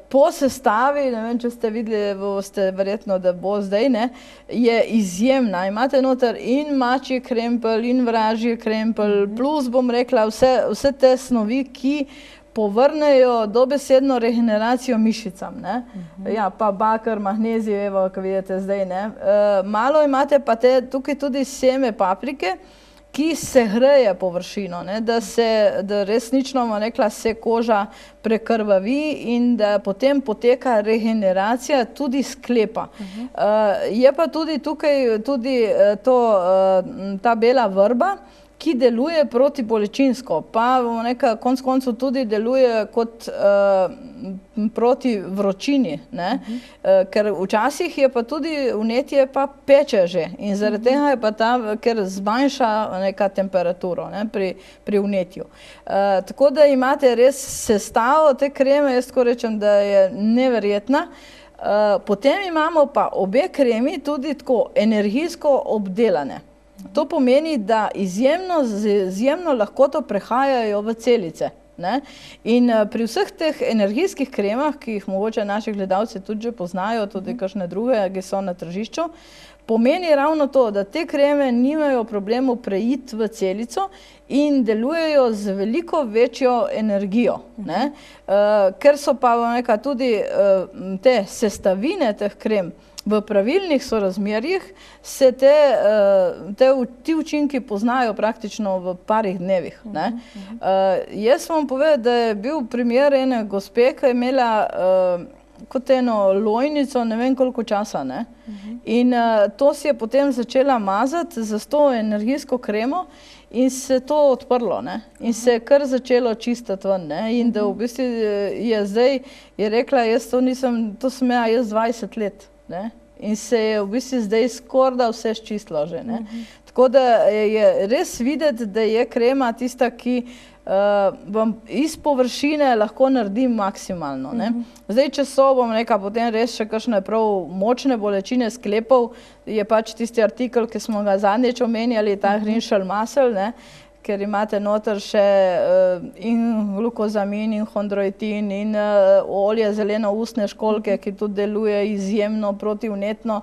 po sestavi, ne vem, če ste videli, boste verjetno, da bo zdaj, ne, je izjemna. Imate noter in mačji krempelj in vražji krempelj, plus, bom rekla, vse te snovi, ki povrnejo dobesedno regeneracijo mišicam, ne. Ja, pa bakar, magnezij, evo, ko vidite zdaj, ne. Malo imate pa tukaj tudi seme paprike, ki se hreje površino, ne, da resnično, bom rekla, se koža prekrvavi in da potem poteka regeneracija tudi sklepa. Je pa tudi tukaj ta bela vrba, ki deluje protibolečinsko, pa bomo rekla, konec koncev tudi deluje kot proti vročini, ne? Ker včasih je pa tudi vnetje pa peče že in zaradi tega je pa ker zmanjša neka temperaturo, ne, pri vnetju. Tako da imate res sestavo te kreme, jaz tako rečem, da je neverjetna. Potem imamo pa obe kremi tudi tako energijsko obdelane. To pomeni, da z izjemno lahkoto prehajajo v celice. Ne? In pri vseh teh energijskih kremah, ki jih mogoče naši gledalci tudi že poznajo, tudi kakšne druge, ki so na tržišču, pomeni ravno to, da te kreme nimajo problemov preiti v celico in delujejo z veliko večjo energijo. Ne? Ker so pa tudi te sestavine teh krem v pravilnih sorazmerjih, se ti učinki poznajo praktično v parih dnevih. Ne? Jaz vam povedal, da je bil primer ene gospe, ki je imela kot eno lojnico, ne vem koliko časa. Ne? In to si je potem začela mazati za to energijsko kremo in se to odprlo, ne? In se je kar začelo čistiti ven. Ne? In da v bistvu je zdaj, je rekla, to sem imela jaz 20 let. Ne? In se je v bistvu zdaj skoraj vse ščistilo že. Ne? Tako da je res videti, da je krema tista, ki vam iz površine lahko naredi maksimalno. Ne? Zdaj, če so, bom rekla, potem res še kakšne prav močne bolečine sklepov, je pač tisti artikel, ki smo ga zadnjič omenjali, ta Hrinšel masel, ne? Ker imate noter še in glukozamin in hondroitin in olje zeleno ustne školjke, ki tudi deluje izjemno protivnetno,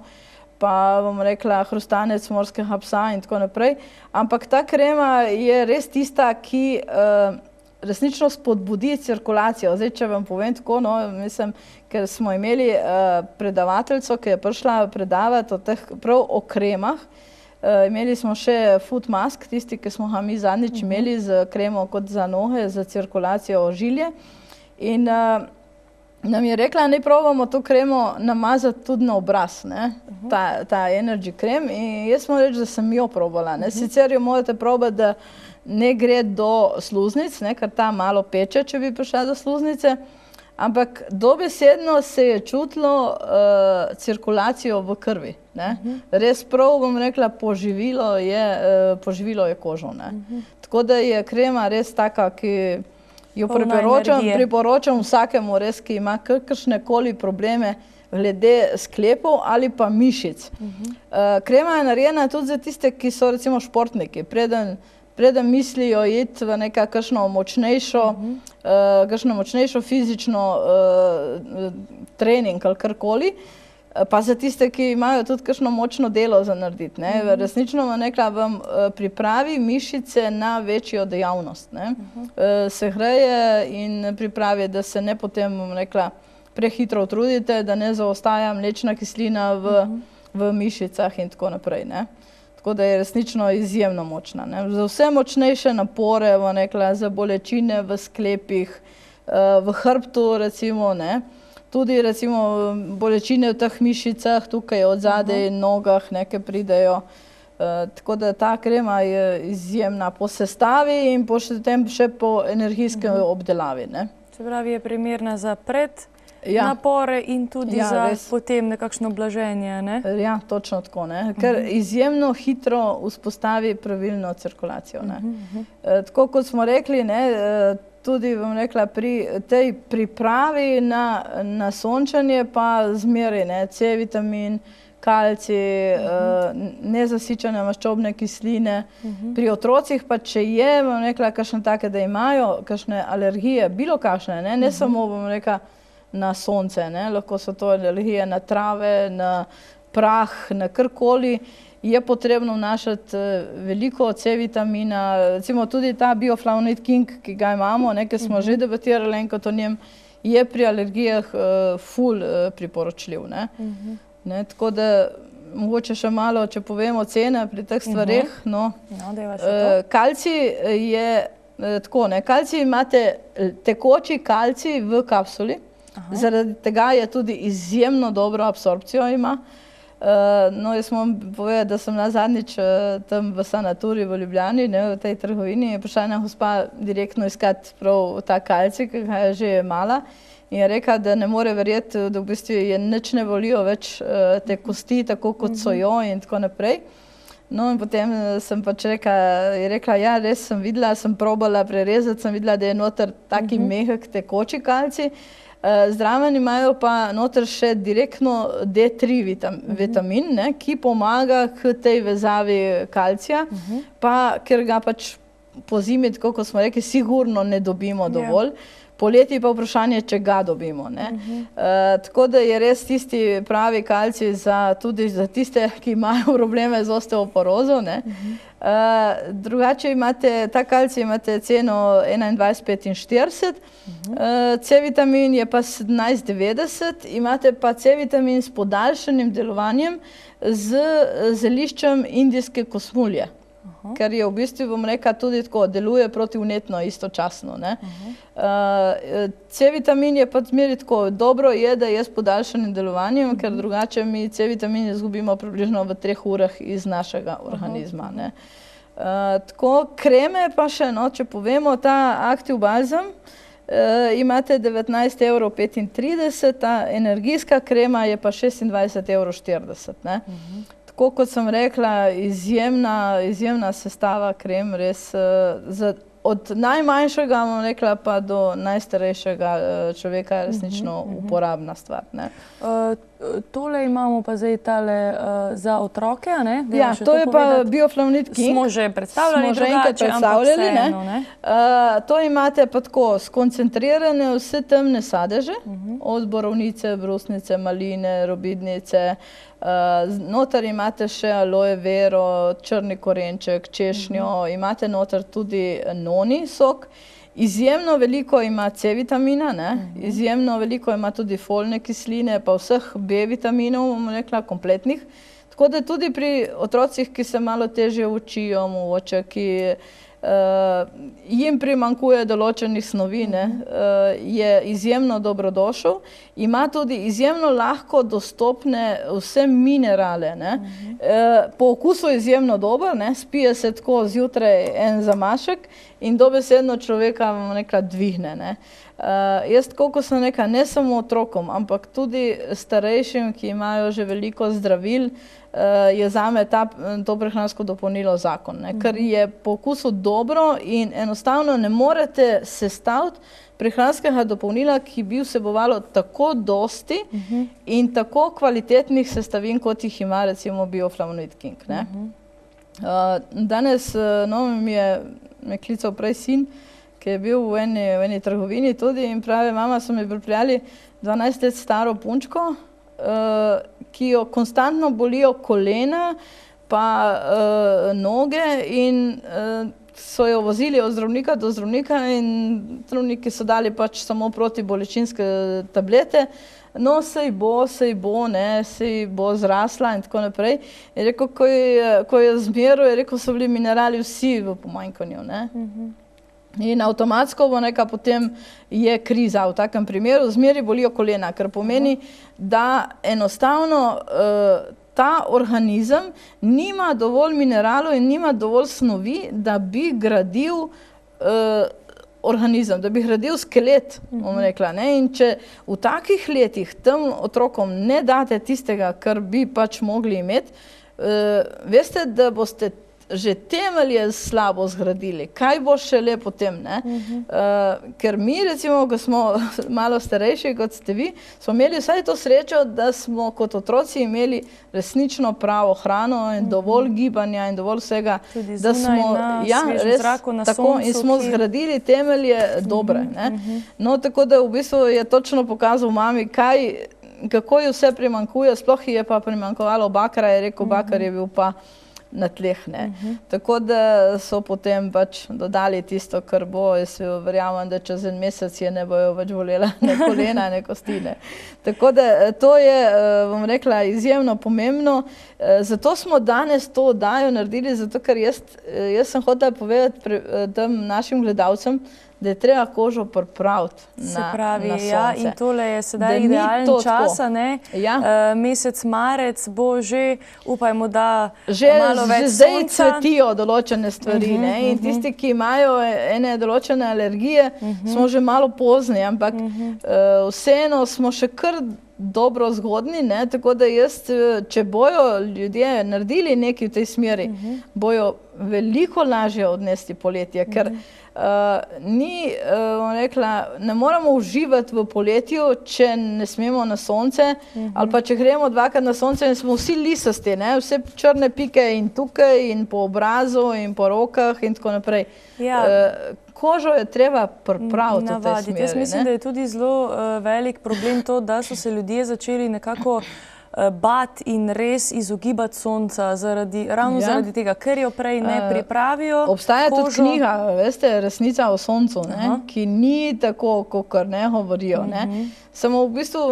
pa bom rekla hrustanec morskega psa in tako naprej. Ampak ta krema je res tista, ki resnično spodbudi cirkulacijo. Zdaj, če vam povem tako, no, mislim, ker smo imeli predavateljico, ki je prišla predavati prav o kremah. Imeli smo še foot mask, tisti, ki smo ga mi zadnjič imeli z kremo kot za noge, za cirkulacijo ožilje. In nam je rekla, naj probamo to kremo namazati tudi na obraz, ne? Ta Energy krem. In jaz moram reči, da sem jo probala. Ne? Sicer jo morate probati, da ne gre do sluznic, ne? Ker ta malo peče, če bi prišla do sluznice. Ampak dobesedno se je čutilo cirkulacijo v krvi. Ne? Res prav, bom rekla, poživilo je kožo. Ne? Tako da je krema res taka, ki Jo Polna energije. priporočam vsakemu res, ki ima kakršne koli probleme glede sklepov ali pa mišic. Krema je narejena tudi za tiste, ki so recimo športniki. Preden mislijo iti v kakšno močnejšo fizično trening ali karkoli, pa za tiste, ki imajo tudi kakšno močno delo za narediti. Resnično vam pripravi mišice na večjo dejavnost. Se hreje in pripravi, da se ne potem, prehitro utrudite, da ne zaostaja mlečna kislina v mišicah in tako naprej. Tako da je resnično izjemno močna. Za vse močnejše napore, za bolečine v sklepih, v hrbtu recimo, tudi recimo bolečine v teh mišicah, tukaj od zadaj in nogah, ki pridejo. Tako da ta krema je izjemna po sestavi in potem še po energijski obdelavi. Se pravi, je primerna za napore in tudi za potem nekakšno blaženje. Ja, točno tako. Ker izjemno hitro vzpostavi pravilno cirkulacijo. Tako kot smo rekli, tudi pri tej pripravi na sončenje pa zmeraj C-vitamin, kalcij, nezasičene maščobne kisline. Pri otrocih pa, če je, kakšne take, da imajo kakšne alergije, bilo kakšne, ne samo, na sonce, lahko so to alergije na trave, na prah, na karkoli, je potrebno vnašati veliko C-vitamina, recimo tudi ta bioflavonoid king, ki ga imamo, ki smo že debatirali enkrat o njem, je pri alergijah ful priporočljiv. Tako da mogoče še malo, če povemo cene pri teh stvareh. Kalcij je tako, kalcij imate tekoči kalcij v kapsuli, zaradi tega je tudi izjemno dobro absorpcijo ima. Jaz moram povedati, da sem zadnjič tam v Sanaturi v Ljubljani, v tej trgovini, je prišla ena gospa direktno iskati prav ta kalcij, ki ga je že jemala, in je rekla, da ne more verjeti, da v bistvu je nič ne bolijo več te kosti, tako kot so jo in tako naprej. In potem sem pač rekla, ja, res sem videla, sem probala prerezati, sem videla, da je noter taki mehek tekoči kalcij. Zraven imajo pa noter še direktno D3 vitamin, ki pomaga k tej vezavi kalcija, pa ker ga pač po zimi, tako kot smo rekli, sigurno ne dobimo dovolj. Poleti pa vprašanje, če ga dobimo. Tako da je res tisti pravi kalcij tudi za tiste, ki imajo probleme z osteoporozo. Drugače ta kalcij imate ceno 21,45, C-vitamin je pa 17,90, imate pa C-vitamin s podaljšanim delovanjem z zeliščem indijske kosmulje. Ker je v bistvu, bom rekla, tudi tako, deluje protivnetno istočasno. C-vitamin je pa zmeraj tako, dobro je, da je s podaljšanim delovanjem, ker drugače mi C-vitamin izgubimo približno v 3 urah iz našega organizma. Tako, kreme pa še, če povemo, ta Active Balsam imate 19,35 €, ta energijska krema je pa 26,40 €. Tako kot sem rekla, izjemna sestava krem, res od najmanjšega, bom rekla, pa do najstarejšega človeka je resnično uporabna stvar. Tole imamo pa zdaj tale za otroke, ne? Ja, to je pa bioflavonoid king. Smo že predstavljali drugače, ampak vseeno. To imate pa tako skoncentrirane vse temne sadeže, od borovnice, brusnice, maline, robidnice, noter imate še aloe vero, črni korenček, češnjo, imate noter tudi noni sok. Izjemno veliko ima C-vitamina, izjemno veliko ima tudi folne kisline, pa vseh B-vitaminov, bom rekla, kompletnih. Tako da tudi pri otrocih, ki se malo težje učijo, mogoče, ki jim primanjkuje določenih snovi, je izjemno dobrodošel. Ima tudi izjemno lahko dostopne vse minerale. Po okusu izjemno dober, spije se tako zjutraj en zamašek in dobesedno človeka, bom rekla, dvigne. Jaz, koliko sem rekla, ne samo otrokom, ampak tudi starejšim, ki imajo že veliko zdravil, je zame to prehransko dopolnilo zakon, ne? Ker je po okusu dobro in enostavno ne morete sestaviti prehranskega dopolnila, ki bi vsebovalo tako dosti in tako kvalitetnih sestavin, kot jih ima recimo Bioflavonoid King, ne? Danes me klical prej sin, ki je bil v eni trgovini tudi in pravi, mama, so mi pripeljali 12 let staro punčko, ki jo konstantno bolijo kolena pa noge in so jo vozili od zdravnika do zdravnika in zdravniki so dali pač samo protibolečinske tablete. No, sej bo, ne, sej bo zrasla in tako naprej. Je rekel, ko je zmeral, je rekel, so bili minerali vsi v pomanjkanju, ne. In avtomatsko bo neka potem je kriza v takem primeru, zmeri bolijo kolena, kar pomeni, da enostavno ta organizem nima dovolj mineralov in nima dovolj snovi, da bi gradil organizem, da bi gradil skelet, bom rekla, ne, in če v takih letih tem otrokom ne date tistega, kar bi pač mogli imeti, veste, da boste že temelje slabo zgradili, kaj bo šele potem, ne? Ker mi recimo, ko smo malo starejši, kot ste vi, smo imeli vsaj to srečo, da smo kot otroci imeli resnično pravo hrano in dovolj gibanja in dovolj vsega, da smo, ja, res tako, in smo zgradili temelje dobre, ne? No, tako da v bistvu je točno pokazal mami, kako ji vse primanjkuje, sploh ji je pa primanjkovalo bakra, je rekel, bakar je bil pa na tleh, ne. Tako da so potem pač dodali tisto, kar bo, jaz verjamem, da čez en mesec je ne bojo več volela ne kolena, ne kosti, ne. Tako da to je, bom rekla, izjemno pomembno. Zato smo danes to oddajo naredili, zato ker jaz sem hotela povedati tem našim gledalcem, da je treba kožo pripraviti na sonce. Se pravi, ja, in tole je sedaj idealen čas, ne? Mesec marec bo že, upajmo, da malo več sonca. Že zdaj cvetijo določene stvari, ne? In tisti, ki imajo ene določene alergije, smo že malo pozni, ampak vseeno smo še kar dobro zgodni, ne? Tako da jaz, če bojo ljudje naredili nekaj v tej smeri, bojo veliko lažje odnesti poletje, ker bom rekla, ne moramo uživati v poletju, če ne smemo na sonce, ali pa če gremo dvakrat na sonce in smo vsi lisasti, ne, vse črne pike in tukaj in po obrazu in po rokah in tako naprej. Kožo je treba pripraviti v tej smeri. Jaz mislim, da je tudi zelo velik problem to, da so se ljudje začeli nekako bati in res izogibati sonca ravno zaradi tega, ker jo prej ne pripravijo. Obstaja tudi knjiga, veste, Resnica o soncu, ne, ki ni tako, kakor ne govorijo, ne. Samo v bistvu,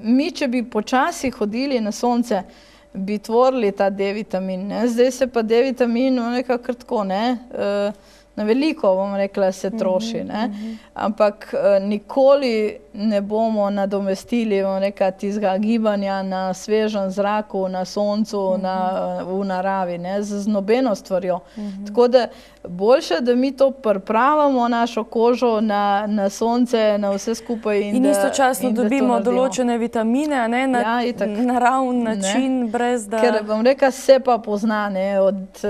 mi, če bi počasi hodili na sonce, bi tvorili ta D-vitamin, ne. Zdaj se pa D-vitamin nekako tako, ne, na veliko, bom rekla, se troši, ne. Ampak nikoli ne bomo nadomestili, bom rekla, tistega gibanja na svežem zraku, na soncu, v naravi, ne, z nobeno stvarjo. Tako da boljše, da mi to pripravimo našo kožo na sonce, na vse skupaj in istočasno dobimo določene vitamine, ne, na naravn način, brez da... Ker, bom rekla, se pa pozna, ne, od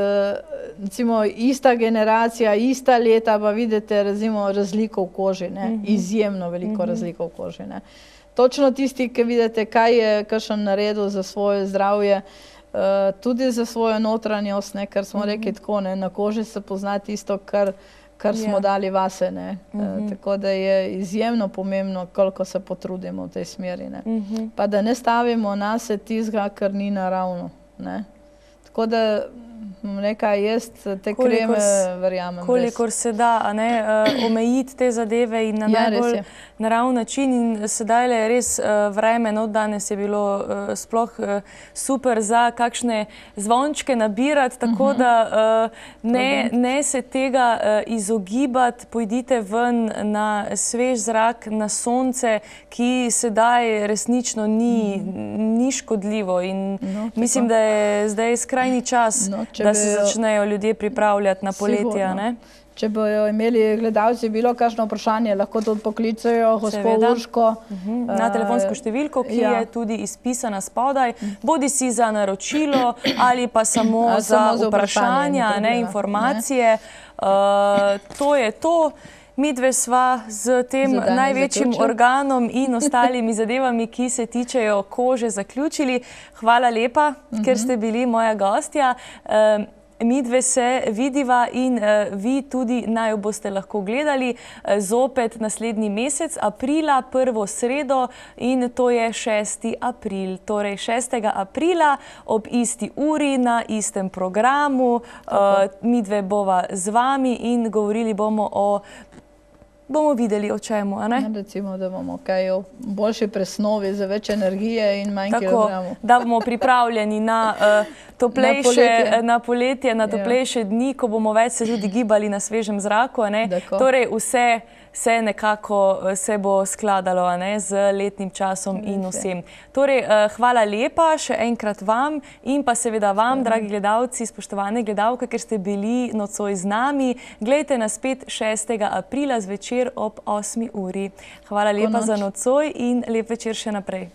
recimo ista generacija, ista leta, pa vidite razliko v koži, ne, izjemno veliko razliko v koži, ne. Točno tisti, ki vidite, kaj je kakšen naredil za svoje zdravje, tudi za svojo notranjost, ne, ker smo rekli tako, ne, na koži se pozna tisto, kar smo dali vase, ne. Tako da je izjemno pomembno, koliko se potrudimo v tej smeri, ne. Pa da ne stavimo nase tistega, kar ni naravno, ne. Tako da nekaj jaz te kreme verjamem. Kolikor se da, a ne, omejiti te zadeve in na najbolj naravn način in sedaj je res vreme, no, danes je bilo sploh super za kakšne zvončke nabirati, tako da ne se tega izogibati, pojdite ven na svež zrak, na sonce, ki sedaj resnično ni škodljivo in mislim, da je zdaj skrajni čas, da se začnejo ljudje pripravljati na poletje, ne? Če bojo imeli gledalci bilo kakšno vprašanje, lahko tudi poklicajo gospo Urško. Na telefonsko številko, ki je tudi izpisana spodaj, bodi si za naročilo ali pa samo za vprašanja, informacije. To je to. Midve sva z tem največjim organom in ostalimi zadevami, ki se tičejo kože, zaključili. Hvala lepa, ker ste bili moja gostja. Midve se vidiva in vi tudi naj jo boste lahko gledali zopet naslednji mesec, aprila, prvo sredo, in to je 6. april. Torej 6. aprila ob isti uri na istem programu. Midve bova z vami in govorili bomo videli o čemu, a ne? Recimo, da bomo kaj o boljši presnovi za več energije in manj kilogramov. Tako, da bomo pripravljeni na poletje, na toplejše dni, ko bomo več se tudi gibali na svežem zraku, a ne? Torej vse nekako se bo skladalo, a ne, z letnim časom in vsem. Torej, hvala lepa še enkrat vam in pa seveda vam, dragi gledalci, spoštovane gledalke, ker ste bili nocoj z nami. Glejte nas spet 6. aprila zvečer ob 8. uri. Hvala lepa za nocoj in lep večer še naprej.